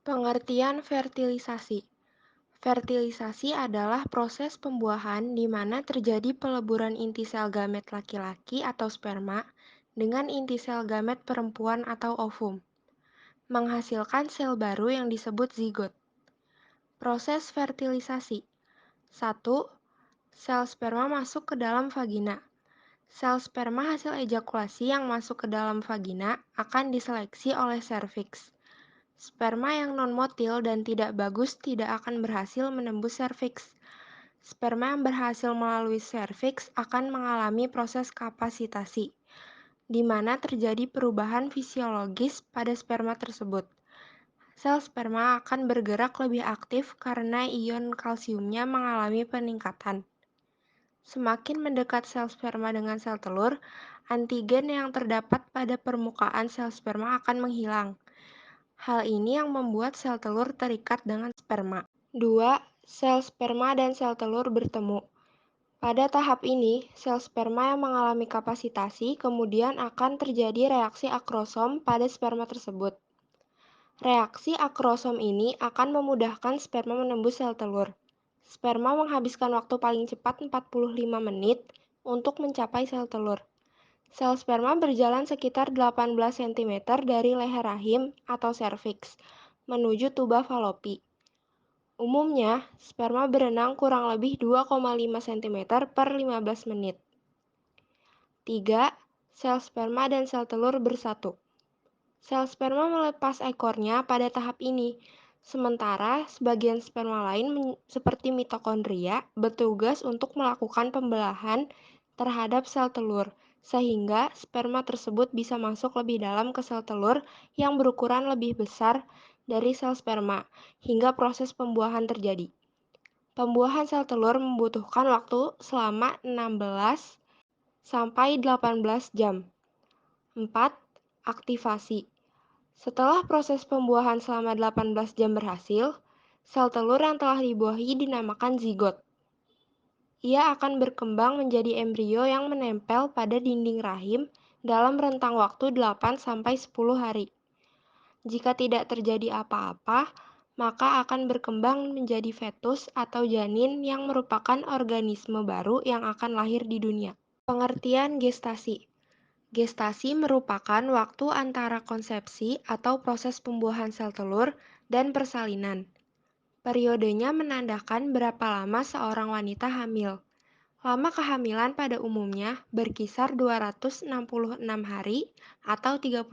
Pengertian fertilisasi. Fertilisasi adalah proses pembuahan di mana terjadi peleburan inti sel gamet laki-laki atau sperma dengan inti sel gamet perempuan atau ovum, menghasilkan sel baru yang disebut zigot. Proses fertilisasi. 1. Sel sperma masuk ke dalam vagina. Sel sperma hasil ejakulasi yang masuk ke dalam vagina akan diseleksi oleh serviks. Sperma yang non-motil dan tidak bagus tidak akan berhasil menembus serviks. Sperma yang berhasil melalui serviks akan mengalami proses kapasitasi, di mana terjadi perubahan fisiologis pada sperma tersebut. Sel sperma akan bergerak lebih aktif karena ion kalsiumnya mengalami peningkatan. Semakin mendekat sel sperma dengan sel telur, antigen yang terdapat pada permukaan sel sperma akan menghilang. Hal ini yang membuat sel telur terikat dengan sperma. 2. Sel sperma dan sel telur bertemu. Pada tahap ini, sel sperma yang mengalami kapasitasi kemudian akan terjadi reaksi akrosom pada sperma tersebut. Reaksi akrosom ini akan memudahkan sperma menembus sel telur. Sperma menghabiskan waktu paling cepat 45 menit untuk mencapai sel telur. Sel sperma berjalan sekitar 18 cm dari leher rahim atau serviks menuju tuba falopi. Umumnya, sperma berenang kurang lebih 2,5 cm per 15 menit. 3. Sel sperma dan sel telur bersatu. Sel sperma melepas ekornya pada tahap ini, sementara sebagian sperma lain seperti mitokondria bertugas untuk melakukan pembelahan terhadap sel telur, sehingga sperma tersebut bisa masuk lebih dalam ke sel telur yang berukuran lebih besar dari sel sperma, hingga proses pembuahan terjadi. Pembuahan sel telur membutuhkan waktu selama 16 sampai 18 jam. 4. Aktivasi. Setelah proses pembuahan selama 18 jam berhasil, sel telur yang telah dibuahi dinamakan zigot. Ia akan berkembang menjadi embrio yang menempel pada dinding rahim dalam rentang waktu 8-10 hari. Jika tidak terjadi apa-apa, maka akan berkembang menjadi fetus atau janin yang merupakan organisme baru yang akan lahir di dunia. Pengertian gestasi. Gestasi merupakan waktu antara konsepsi atau proses pembuahan sel telur dan persalinan. Periodenya menandakan berapa lama seorang wanita hamil. Lama kehamilan pada umumnya berkisar 266 hari atau 38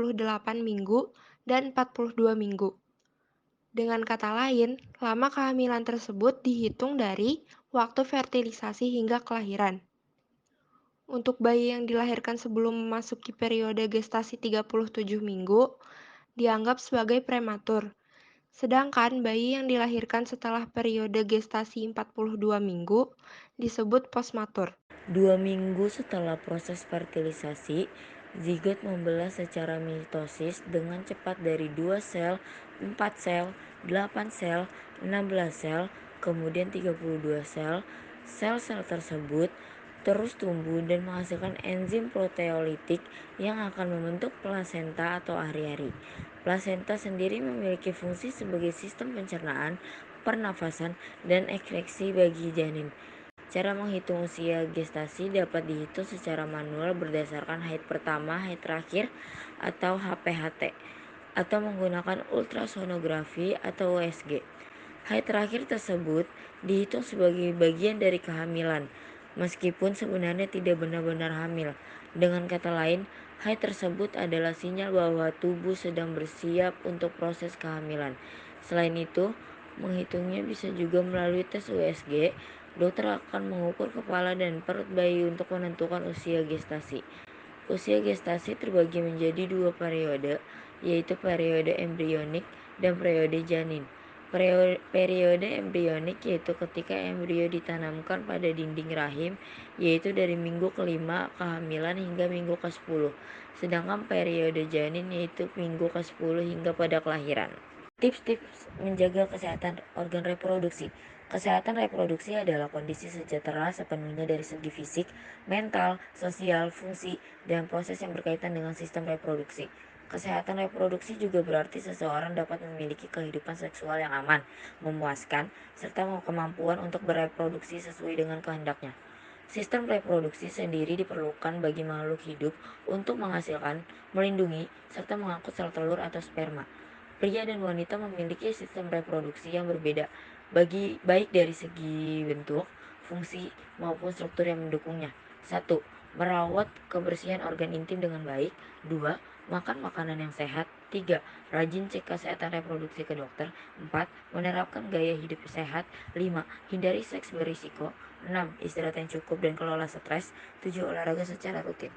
minggu dan 42 minggu. Dengan kata lain, lama kehamilan tersebut dihitung dari waktu fertilisasi hingga kelahiran. Untuk bayi yang dilahirkan sebelum memasuki periode gestasi 37 minggu, dianggap sebagai prematur. Sedangkan bayi yang dilahirkan setelah periode gestasi 42 minggu disebut postmatur. 2 minggu setelah proses fertilisasi, zigot membelah secara mitosis dengan cepat dari 2 sel, 4 sel, 8 sel, 16 sel, kemudian 32 sel. Sel-sel tersebut terus tumbuh dan menghasilkan enzim proteolitik yang akan membentuk plasenta atau ari-ari. Plasenta sendiri memiliki fungsi sebagai sistem pencernaan, pernafasan, dan ekreksi bagi janin. Cara menghitung usia gestasi dapat dihitung secara manual berdasarkan haid pertama, haid terakhir, atau HPHT, atau menggunakan ultrasonografi atau USG. Haid terakhir tersebut dihitung sebagai bagian dari kehamilan, meskipun sebenarnya tidak benar-benar hamil. Dengan kata lain, haid tersebut adalah sinyal bahwa tubuh sedang bersiap untuk proses kehamilan. Selain itu, menghitungnya bisa juga melalui tes USG. Dokter akan mengukur kepala dan perut bayi untuk menentukan usia gestasi. Usia gestasi terbagi menjadi 2 periode, yaitu periode embrionik dan periode janin. Periode embrionik yaitu ketika embrio ditanamkan pada dinding rahim, yaitu dari minggu ke-5 kehamilan hingga minggu ke-10. Sedangkan periode janin yaitu minggu ke-10 hingga pada kelahiran. Tips-tips menjaga kesehatan organ reproduksi. Kesehatan reproduksi adalah kondisi sejahtera sepenuhnya dari segi fisik, mental, sosial, fungsi, dan proses yang berkaitan dengan sistem reproduksi. Kesehatan reproduksi juga berarti seseorang dapat memiliki kehidupan seksual yang aman, memuaskan, serta kemampuan untuk bereproduksi sesuai dengan kehendaknya. Sistem reproduksi sendiri diperlukan bagi makhluk hidup untuk menghasilkan, melindungi, serta mengangkut sel telur atau sperma. Pria dan wanita memiliki sistem reproduksi yang berbeda, baik dari segi bentuk, fungsi, maupun struktur yang mendukungnya. 1. Merawat kebersihan organ intim dengan baik. 2. Makan makanan yang sehat. 3. Rajin cek kesehatan reproduksi ke dokter. 4. Menerapkan gaya hidup sehat. 5. Hindari seks berisiko. 6. Istirahat yang cukup dan kelola stres. 7. Olahraga secara rutin.